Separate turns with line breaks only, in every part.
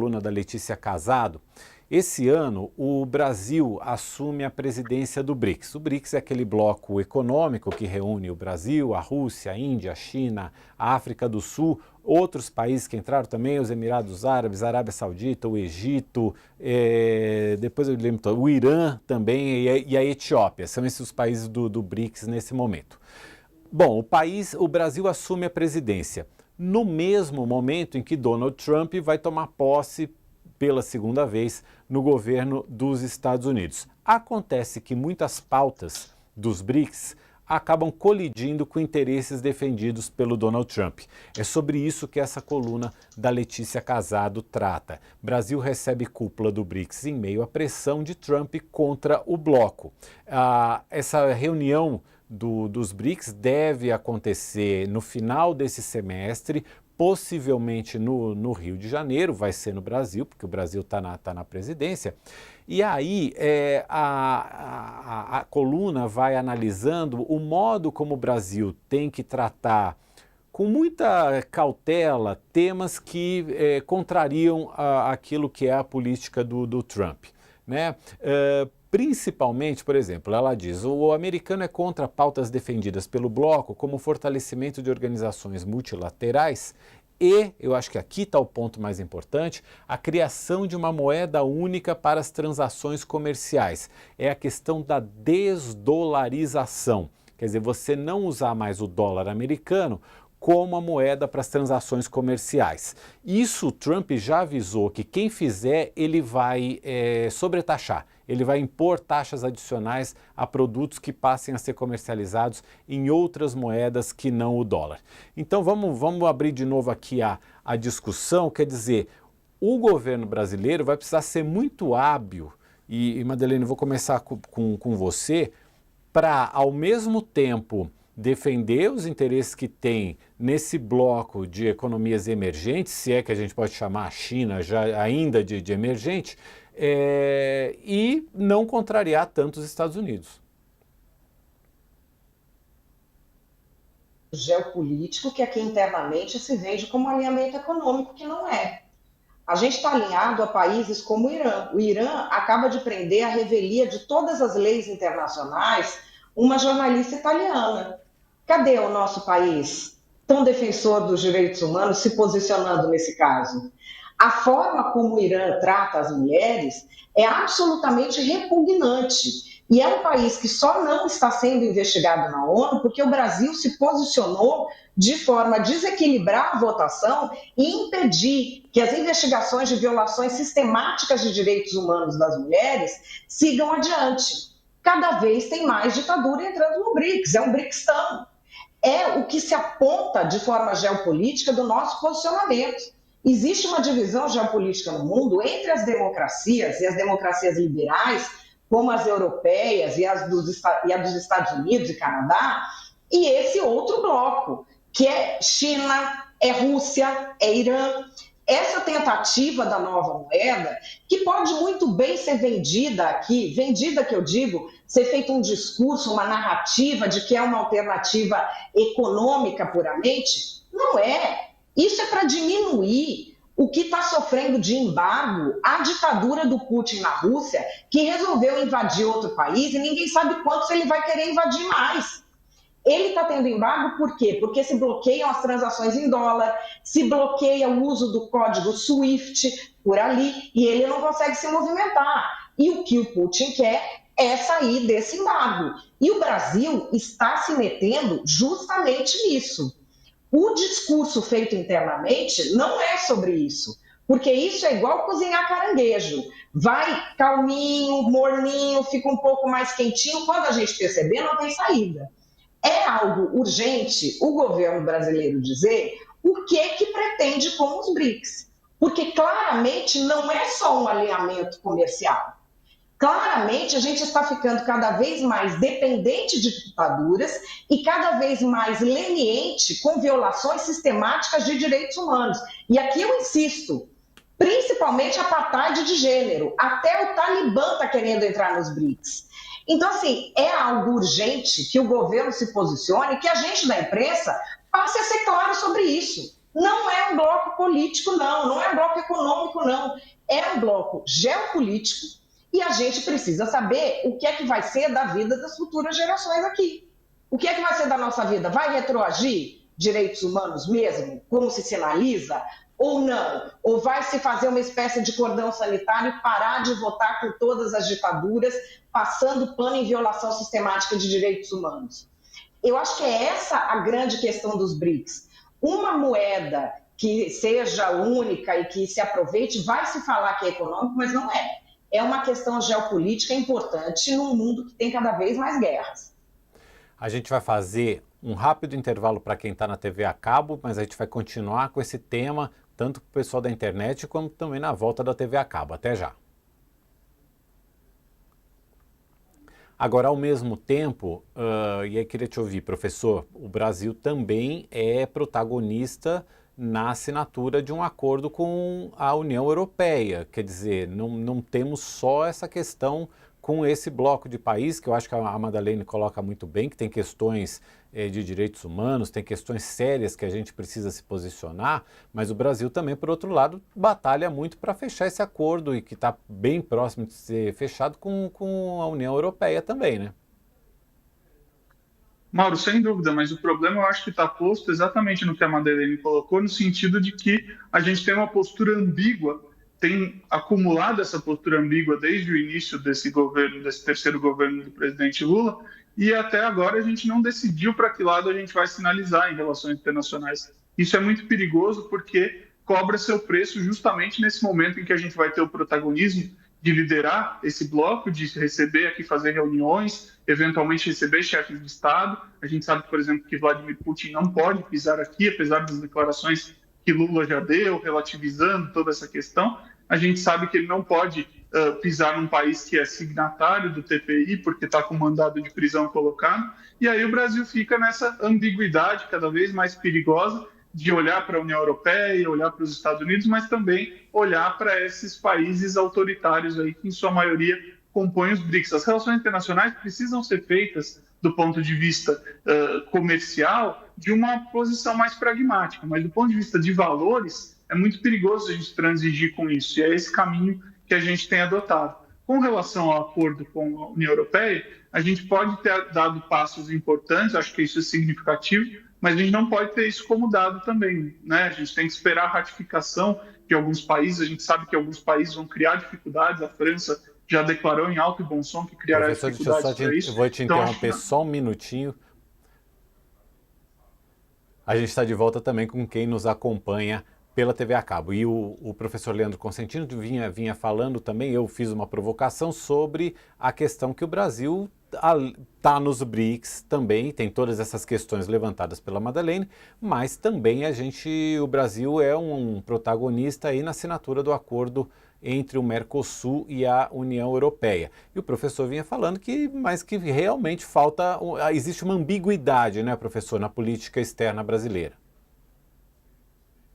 coluna da Letícia Casado. Esse ano, o Brasil assume a presidência do BRICS. O BRICS é aquele bloco econômico que reúne o Brasil, a Rússia, a Índia, a China, a África do Sul, outros países que entraram também, os Emirados Árabes, a Arábia Saudita, o Egito, depois eu lembro, o Irã também e a Etiópia. São esses os países do BRICS nesse momento. Bom, o Brasil assume a presidência no mesmo momento em que Donald Trump vai tomar posse pela segunda vez no governo dos Estados Unidos. Acontece que muitas pautas dos BRICS acabam colidindo com interesses defendidos pelo Donald Trump. É sobre isso que essa coluna da Letícia Casado trata. Brasil recebe cúpula do BRICS em meio à pressão de Trump contra o bloco. Essa reunião dos BRICS deve acontecer no final desse semestre, possivelmente no Rio de Janeiro, vai ser no Brasil, porque o Brasil está na presidência. E aí a coluna vai analisando o modo como o Brasil tem que tratar com muita cautela temas que contrariam aquilo que é a política do Trump, né? Principalmente, por exemplo, ela diz, o americano é contra pautas defendidas pelo bloco como o fortalecimento de organizações multilaterais e, eu acho que aqui está o ponto mais importante, a criação de uma moeda única para as transações comerciais. É a questão da desdolarização, quer dizer, você não usar mais o dólar americano como a moeda para as transações comerciais. Isso o Trump já avisou que quem fizer ele vai sobretaxar, ele vai impor taxas adicionais a produtos que passem a ser comercializados em outras moedas que não o dólar. Então vamos abrir de novo aqui a discussão, quer dizer, o governo brasileiro vai precisar ser muito hábil, e Madeleine, eu vou começar com você, para ao mesmo tempo defender os interesses que tem nesse bloco de economias emergentes, se é que a gente pode chamar a China já ainda de emergente, e não contrariar tanto os Estados Unidos.
Geopolítico que aqui internamente se vende como alinhamento econômico, que não é. A gente está alinhado a países como o Irã. O Irã acaba de prender à revelia de todas as leis internacionais uma jornalista italiana. Cadê o nosso país, tão defensor dos direitos humanos, se posicionando nesse caso? A forma como o Irã trata as mulheres é absolutamente repugnante. E é um país que só não está sendo investigado na ONU porque o Brasil se posicionou de forma a desequilibrar a votação e impedir que as investigações de violações sistemáticas de direitos humanos das mulheres sigam adiante. Cada vez tem mais ditadura entrando no BRICS, é um BRICStão. É o que se aponta de forma geopolítica do nosso posicionamento. Existe uma divisão geopolítica no mundo entre as democracias e as democracias liberais, como as europeias e a dos Estados Unidos e Canadá, e esse outro bloco, que é China, é Rússia, é Irã. Essa tentativa da nova moeda, que pode muito bem ser vendida aqui, vendida que eu digo, ser feito um discurso, uma narrativa de que é uma alternativa econômica puramente, não é. Isso é para diminuir o que está sofrendo de embargo a ditadura do Putin na Rússia, que resolveu invadir outro país e ninguém sabe quantos ele vai querer invadir mais. Ele está tendo embargo por quê? Porque se bloqueiam as transações em dólar, se bloqueia o uso do código SWIFT por ali e ele não consegue se movimentar. E o que o Putin quer é sair desse embargo. E o Brasil está se metendo justamente nisso. O discurso feito internamente não é sobre isso, porque isso é igual cozinhar caranguejo. Vai calminho, morninho, fica um pouco mais quentinho, quando a gente perceber, não tem saída. É algo urgente o governo brasileiro dizer o que pretende com os BRICS, porque claramente não é só um alinhamento comercial. Claramente a gente está ficando cada vez mais dependente de ditaduras e cada vez mais leniente com violações sistemáticas de direitos humanos. E aqui eu insisto, principalmente a apartheid de gênero, até o Talibã está querendo entrar nos BRICS. Então, assim, é algo urgente que o governo se posicione e que a gente da imprensa passe a ser claro sobre isso. Não é um bloco político, não é um bloco econômico, não. É um bloco geopolítico e a gente precisa saber o que é que vai ser da vida das futuras gerações aqui. O que é que vai ser da nossa vida? Vai retroagir direitos humanos mesmo, como se sinaliza? Ou não? Ou vai se fazer uma espécie de cordão sanitário e parar de votar com todas as ditaduras, passando pano em violação sistemática de direitos humanos? Eu acho que é essa a grande questão dos BRICS. Uma moeda que seja única e que se aproveite, vai se falar que é econômico, mas não é. É uma questão geopolítica importante num mundo que tem cada vez mais guerras.
A gente vai fazer um rápido intervalo para quem está na TV a cabo, mas a gente vai continuar com esse tema, tanto para o pessoal da internet, como também na volta da TV a cabo. Até já. Agora, ao mesmo tempo, e aí queria te ouvir, professor, o Brasil também é protagonista na assinatura de um acordo com a União Europeia. Quer dizer, não temos só essa questão com esse bloco de países, que eu acho que a Madeleine coloca muito bem, que tem questões de direitos humanos, tem questões sérias que a gente precisa se posicionar, mas o Brasil também, por outro lado, batalha muito para fechar esse acordo e que está bem próximo de ser fechado com a União Europeia também, né?
Mauro, sem dúvida, mas o problema eu acho que está posto exatamente no que a Madeleine colocou, no sentido de que a gente tem uma postura ambígua, tem acumulado essa postura ambígua desde o início desse governo, desse terceiro governo do presidente Lula, e até agora a gente não decidiu para que lado a gente vai sinalizar em relações internacionais. Isso é muito perigoso porque cobra seu preço justamente nesse momento em que a gente vai ter o protagonismo de liderar esse bloco, de receber aqui, fazer reuniões, eventualmente receber chefes de Estado. A gente sabe, por exemplo, que Vladimir Putin não pode pisar aqui, apesar das declarações que Lula já deu, relativizando toda essa questão. A gente sabe que ele não pode pisar num país que é signatário do TPI, porque está com mandado de prisão colocado. E aí o Brasil fica nessa ambiguidade cada vez mais perigosa de olhar para a União Europeia, olhar para os Estados Unidos, mas também olhar para esses países autoritários aí que, em sua maioria, compõem os BRICS. As relações internacionais precisam ser feitas do ponto de vista comercial de uma posição mais pragmática, mas do ponto de vista de valores é muito perigoso a gente transigir com isso, e é esse caminho que a gente tem adotado. Com relação ao acordo com a União Europeia, a gente pode ter dado passos importantes, acho que isso é significativo, mas a gente não pode ter isso como dado também, né? A gente tem que esperar a ratificação de alguns países, a gente sabe que alguns países vão criar dificuldades, a França já declarou em alto e bom som que criará dificuldades para isso.
Eu vou te interromper só um minutinho. A gente está de volta também com quem nos acompanha pela TV a cabo. E o professor Leandro Consentino vinha falando também, eu fiz uma provocação sobre a questão que o Brasil está nos BRICS também, tem todas essas questões levantadas pela Madeleine, mas também o Brasil é um protagonista aí na assinatura do acordo entre o Mercosul e a União Europeia. E o professor vinha falando mas que realmente existe uma ambiguidade, né, professor, na política externa brasileira.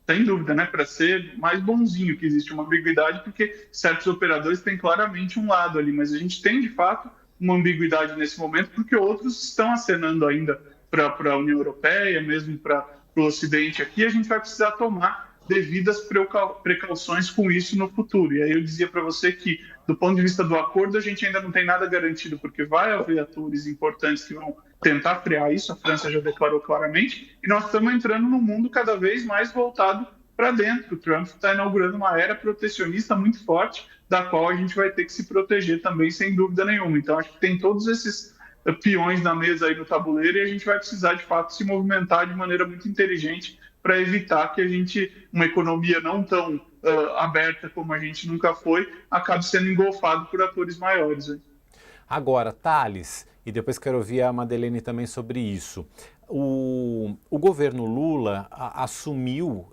Sem dúvida, né? Para ser mais bonzinho, que existe uma ambiguidade, porque certos operadores têm claramente um lado ali, mas a gente tem, de fato, uma ambiguidade nesse momento, porque outros estão acenando ainda para a União Europeia, mesmo para o Ocidente aqui, a gente vai precisar tomar devidas precauções com isso no futuro. E aí eu dizia para você que, do ponto de vista do acordo, a gente ainda não tem nada garantido, porque vai haver atores importantes que vão tentar frear isso, a França já declarou claramente, e nós estamos entrando num mundo cada vez mais voltado para dentro. O Trump está inaugurando uma era protecionista muito forte, da qual a gente vai ter que se proteger também, sem dúvida nenhuma. Então, acho que tem todos esses peões na mesa aí no tabuleiro e a gente vai precisar, de fato, se movimentar de maneira muito inteligente para evitar que uma economia não tão aberta como a gente nunca foi, acabe sendo engolfado por atores maiores. Né?
Agora, Thales, e depois quero ouvir a Madeleine também sobre isso. O governo Lula assumiu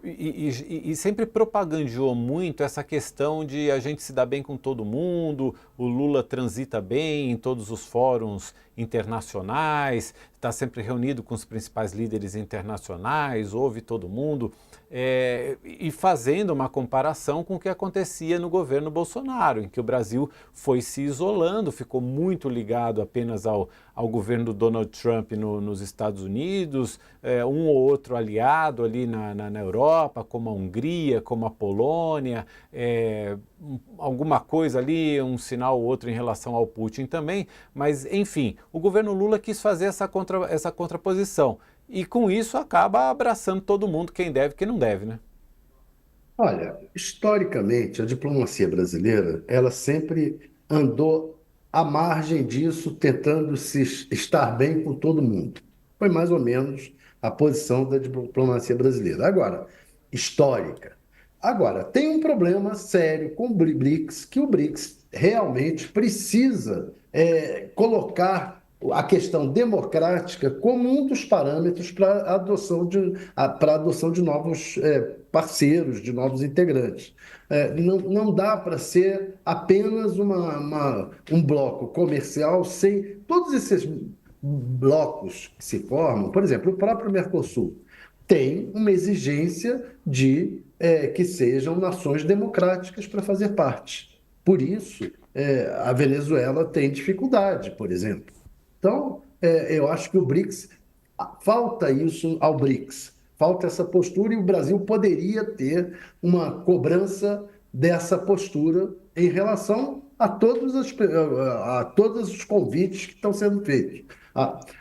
e sempre propagandeou muito essa questão de a gente se dar bem com todo mundo, o Lula transita bem em todos os fóruns internacionais, está sempre reunido com os principais líderes internacionais, ouve todo mundo, e fazendo uma comparação com o que acontecia no governo Bolsonaro, em que o Brasil foi se isolando, ficou muito ligado apenas ao governo do Donald Trump nos Estados Unidos, um ou outro aliado ali na Europa, como a Hungria, como a Polônia, alguma coisa ali, um sinal ou outro em relação ao Putin também, mas enfim, o governo Lula quis fazer essa contraposição e com isso acaba abraçando todo mundo, quem deve e quem não deve, né?
Olha, historicamente, a diplomacia brasileira, ela sempre andou à margem disso, tentando estar bem com todo mundo. Foi mais ou menos a posição da diplomacia brasileira. Agora, histórica. Agora, tem um problema sério com o BRICS, que o BRICS realmente precisa colocar a questão democrática como um dos parâmetros para a adoção de novos parceiros, de novos integrantes. Não dá para ser apenas um bloco comercial sem todos esses blocos que se formam. Por exemplo, o próprio Mercosul tem uma exigência de que sejam nações democráticas para fazer parte. Por isso, a Venezuela tem dificuldade, por exemplo. Então, eu acho que o BRICS, falta isso ao BRICS, falta essa postura, e o Brasil poderia ter uma cobrança dessa postura em relação a todos os convites que estão sendo feitos.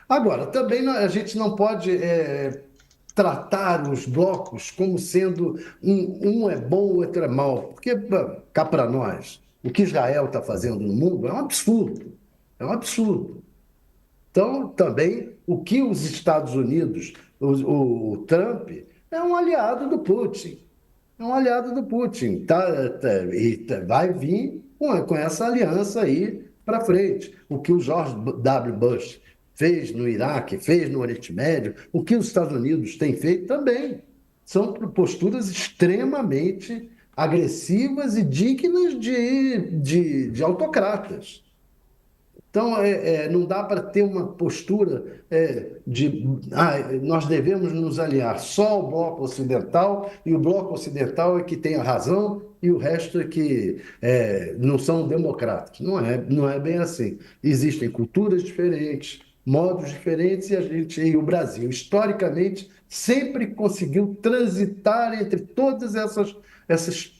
Agora, também a gente não pode tratar os blocos como sendo um é bom, o outro é mau, porque cá para nós, o que Israel está fazendo no mundo é um absurdo, é um absurdo. Então, também, o que os Estados Unidos, o Trump, é um aliado do Putin. É um aliado do Putin. Vai vir com essa aliança aí para frente. O que o George W. Bush fez no Iraque, fez no Oriente Médio, o que os Estados Unidos têm feito também. São posturas extremamente agressivas e dignas de autocratas. Então, não dá para ter uma postura nós devemos nos aliar só ao bloco ocidental, e o bloco ocidental é que tem a razão e o resto é que não são democráticos. Não é bem assim. Existem culturas diferentes, modos diferentes, e o Brasil, historicamente, sempre conseguiu transitar entre todas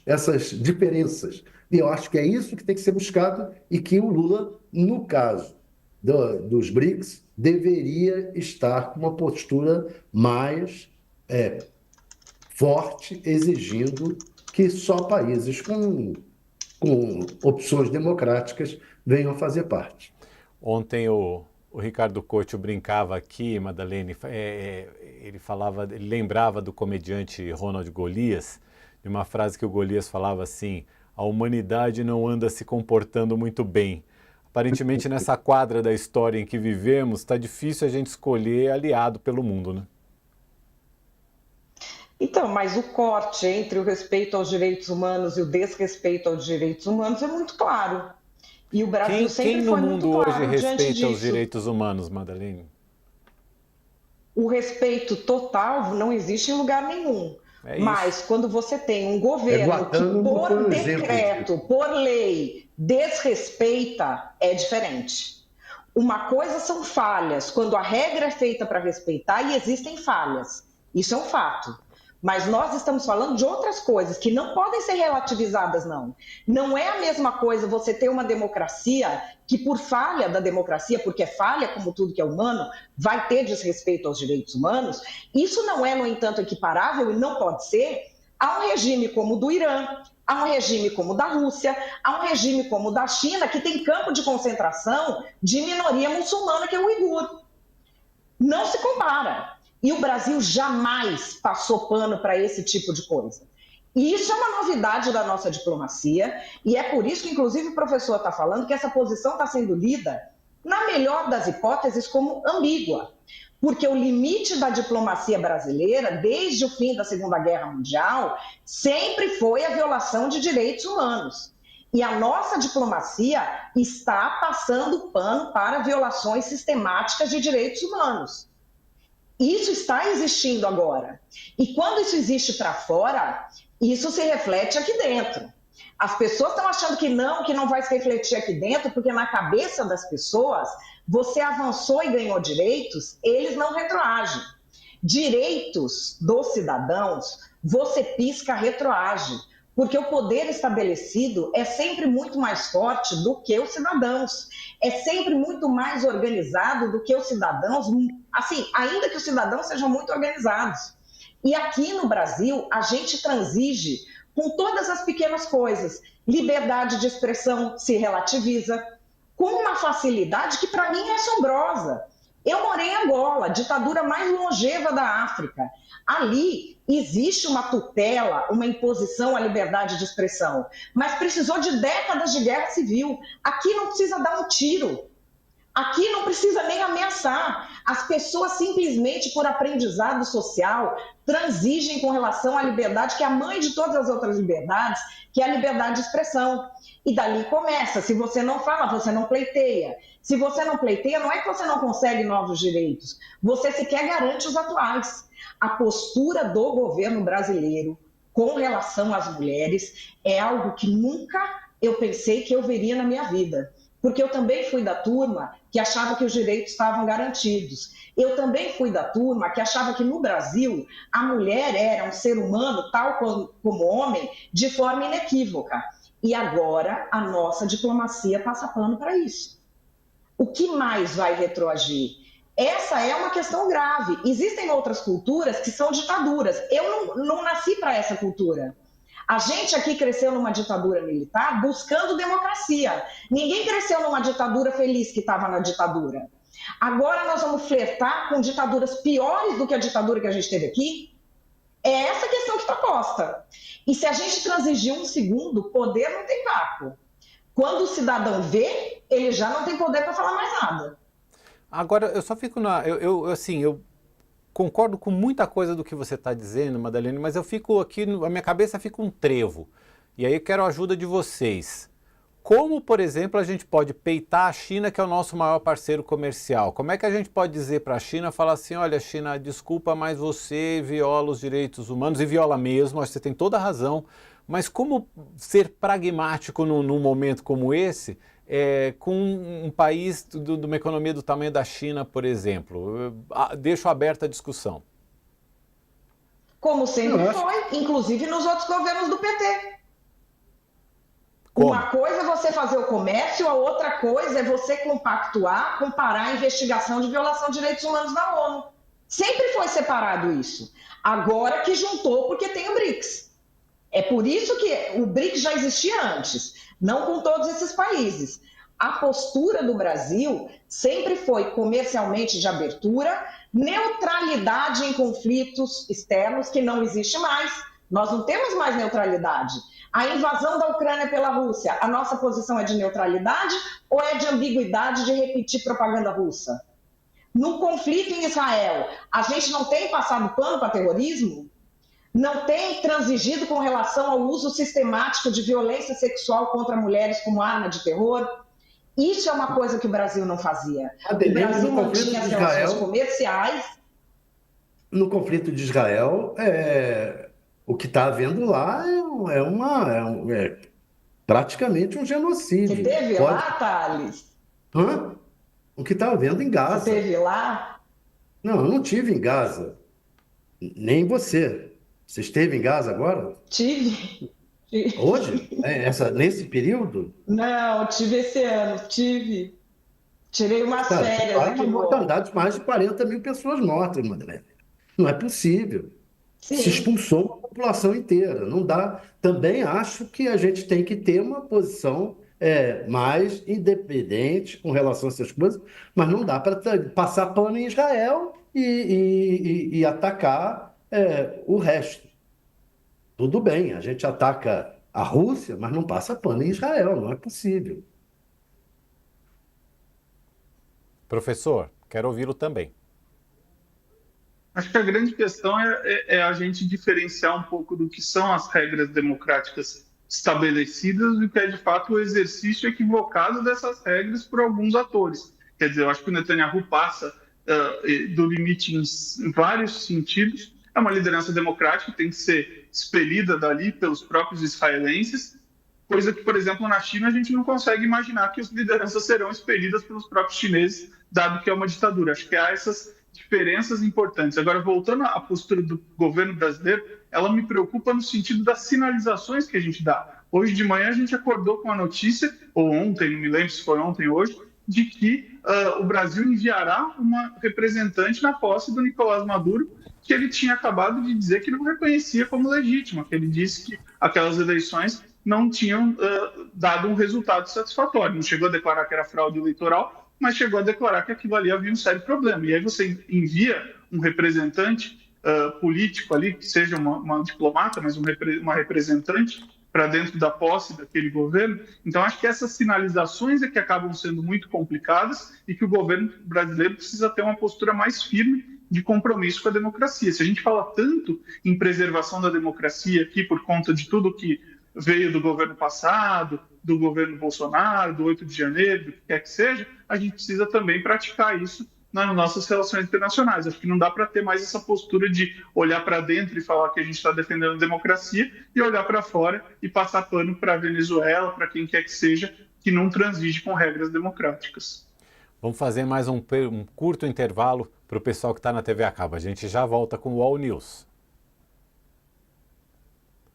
essas diferenças. E eu acho que é isso que tem que ser buscado, e que o Lula, no caso dos BRICS, deveria estar com uma postura mais forte, exigindo que só países com opções democráticas venham fazer parte.
Ontem o Ricardo Couto brincava aqui, Madalene, ele lembrava do comediante Ronald Golias, de uma frase que o Golias falava assim: a humanidade não anda se comportando muito bem. Aparentemente, nessa quadra da história em que vivemos, está difícil a gente escolher aliado pelo mundo, né?
Então, mas o corte entre o respeito aos direitos humanos e o desrespeito aos direitos humanos é muito claro. E o Brasil sempre foi muito claro
quem no mundo hoje respeita os
disso.
direitos humanos, Madalene?
O respeito total não existe em lugar nenhum. Mas quando você tem um governo que por decreto, por lei, desrespeita, é diferente. Uma coisa são falhas, quando a regra é feita para respeitar e existem falhas. Isso é um fato. Mas nós estamos falando de outras coisas que não podem ser relativizadas, não. Não é a mesma coisa você ter uma democracia que, por falha da democracia, porque é falha como tudo que é humano, vai ter desrespeito aos direitos humanos. Isso não é, no entanto, equiparável, e não pode ser, a um regime como o do Irã, a um regime como o da Rússia, a um regime como o da China, que tem campo de concentração de minoria muçulmana, que é o uigur. Não se compara. E o Brasil jamais passou pano para esse tipo de coisa. E isso é uma novidade da nossa diplomacia, e é por isso que, inclusive, o professor está falando que essa posição está sendo lida, na melhor das hipóteses, como ambígua. Porque o limite da diplomacia brasileira, desde o fim da Segunda Guerra Mundial, sempre foi a violação de direitos humanos. E a nossa diplomacia está passando pano para violações sistemáticas de direitos humanos. Isso está existindo agora. E quando isso existe para fora, isso se reflete aqui dentro. As pessoas estão achando que não vai se refletir aqui dentro, porque na cabeça das pessoas, você avançou e ganhou direitos, eles não retroagem. Direitos dos cidadãos, você pisca, retroage, porque o poder estabelecido é sempre muito mais forte do que os cidadãos, é sempre muito mais organizado do que os cidadãos, assim, ainda que os cidadãos sejam muito organizados. E aqui no Brasil, a gente transige com todas as pequenas coisas. Liberdade de expressão se relativiza, com uma facilidade que para mim é assombrosa. Eu morei em Angola, a ditadura mais longeva da África. Ali existe uma tutela, uma imposição à liberdade de expressão, mas precisou de décadas de guerra civil. Aqui não precisa dar um tiro, aqui não precisa nem ameaçar. As pessoas simplesmente, por aprendizado social, transigem com relação à liberdade, que é a mãe de todas as outras liberdades, que é a liberdade de expressão. E dali começa. Se você não fala, você não pleiteia. Se você não pleiteia, não é que você não consegue novos direitos. Você sequer garante os atuais. A postura do governo brasileiro com relação às mulheres é algo que nunca eu pensei que eu veria na minha vida. Porque eu também fui da turma que achava que os direitos estavam garantidos. Eu também fui da turma que achava que no Brasil a mulher era um ser humano, tal como homem, de forma inequívoca. E agora a nossa diplomacia passa pano para isso. O que mais vai retroagir? Essa é uma questão grave. Existem outras culturas que são ditaduras. Eu não nasci para essa cultura. A gente aqui cresceu numa ditadura militar buscando democracia. Ninguém cresceu numa ditadura feliz que estava na ditadura. Agora nós vamos flertar com ditaduras piores do que a ditadura que a gente teve aqui? É essa a questão que está posta. E se a gente transigir um segundo, poder não tem papo. Quando o cidadão vê, ele já não tem poder para falar mais nada.
Agora, eu só fico eu concordo com muita coisa do que você está dizendo, Madalena, mas eu fico aqui, a minha cabeça fica um trevo. E aí eu quero a ajuda de vocês. Como, por exemplo, a gente pode peitar a China, que é o nosso maior parceiro comercial? Como é que a gente pode dizer para a China, falar assim, olha, China, desculpa, mas você viola os direitos humanos, e viola mesmo, acho que você tem toda a razão, mas como ser pragmático num momento como esse, com um país de uma economia do tamanho da China, por exemplo? Deixo aberta a discussão.
Como sempre foi, inclusive nos outros governos do PT.
Como?
Uma coisa é você fazer o comércio, a outra coisa é você compactuar, comparar a investigação de violação de direitos humanos na ONU. Sempre foi separado isso. Agora que juntou porque tem o BRICS. É por isso que o BRICS já existia antes, não com todos esses países. A postura do Brasil sempre foi comercialmente de abertura, neutralidade em conflitos externos, que não existe mais. Nós não temos mais neutralidade. A invasão da Ucrânia pela Rússia, a nossa posição é de neutralidade ou é de ambiguidade de repetir propaganda russa? No conflito em Israel, a gente não tem passado pano para terrorismo? Não tem transigido com relação ao uso sistemático de violência sexual contra mulheres como arma de terror? Isso é uma coisa que o Brasil não fazia. O Brasil mantinha as relações comerciais.
No conflito de Israel, o que está havendo lá é praticamente um genocídio.
Você teve lá, Thales?
Hã? O que está havendo em Gaza.
Você teve lá?
Não, eu não tive em Gaza. Nem você. Você esteve em Gaza agora?
Tive.
Hoje? Nesse período?
Não, tive esse ano, tive. Tirei umas férias aqui.
Uma mortandade de mais de 40 mil pessoas mortas, Madalena. Não é possível.
Sim.
Se expulsou uma população inteira. Não dá. Também acho que a gente tem que ter uma posição mais independente com relação a essas coisas, mas não dá para passar pano em Israel e atacar o resto. Tudo bem, a gente ataca a Rússia, mas não passa pano em Israel, não é possível.
Professor, quero ouvi-lo também.
Acho que a grande questão é a gente diferenciar um pouco do que são as regras democráticas estabelecidas do que é de fato o exercício equivocado dessas regras por alguns atores. Quer dizer, eu acho que o Netanyahu passa do limite em vários sentidos. É uma liderança democrática que tem que ser expelida dali pelos próprios israelenses, coisa que, por exemplo, na China a gente não consegue imaginar que as lideranças serão expelidas pelos próprios chineses, dado que é uma ditadura. Acho que há essas diferenças importantes. Agora, voltando à postura do governo brasileiro, ela me preocupa no sentido das sinalizações que a gente dá. Hoje de manhã a gente acordou com a notícia, ou ontem, não me lembro se foi ontem ou hoje, de que o Brasil enviará uma representante na posse do Nicolás Maduro, que ele tinha acabado de dizer que não reconhecia como legítima, que ele disse que aquelas eleições não tinham dado um resultado satisfatório. Não chegou a declarar que era fraude eleitoral, mas chegou a declarar que aquilo ali havia um sério problema. E aí você envia um representante político ali, que seja uma diplomata, mas uma representante, para dentro da posse daquele governo. Então, acho que essas sinalizações é que acabam sendo muito complicadas e que o governo brasileiro precisa ter uma postura mais firme de compromisso com a democracia. Se a gente fala tanto em preservação da democracia aqui por conta de tudo que veio do governo passado, do governo Bolsonaro, do 8 de janeiro, do que quer que seja, a gente precisa também praticar isso nas nossas relações internacionais. Acho que não dá para ter mais essa postura de olhar para dentro e falar que a gente está defendendo a democracia e olhar para fora e passar pano para a Venezuela, para quem quer que seja, que não transige com regras democráticas.
Vamos fazer mais um curto intervalo para o pessoal que está na TV a cabo. A gente já volta com o All News.